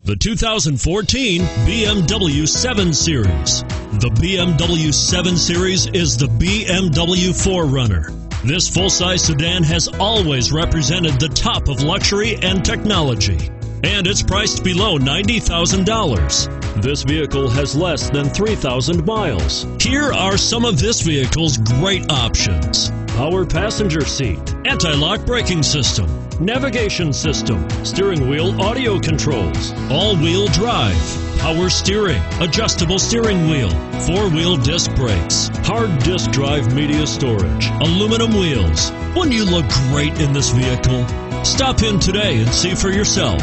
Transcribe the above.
The 2014 BMW 7 Series. The BMW 7 Series is the BMW 4Runner. This full-size sedan has always represented the top of luxury and technology, and it's priced below $90,000. This vehicle has less than 3,000 miles. Here are some of this vehicle's great options: power passenger seat, anti-lock braking system, navigation system, steering wheel audio controls, all-wheel drive, power steering, adjustable steering wheel, four-wheel disc brakes, hard disk drive media storage, aluminum wheels. Wouldn't you look great in this vehicle? Stop in today and see for yourself.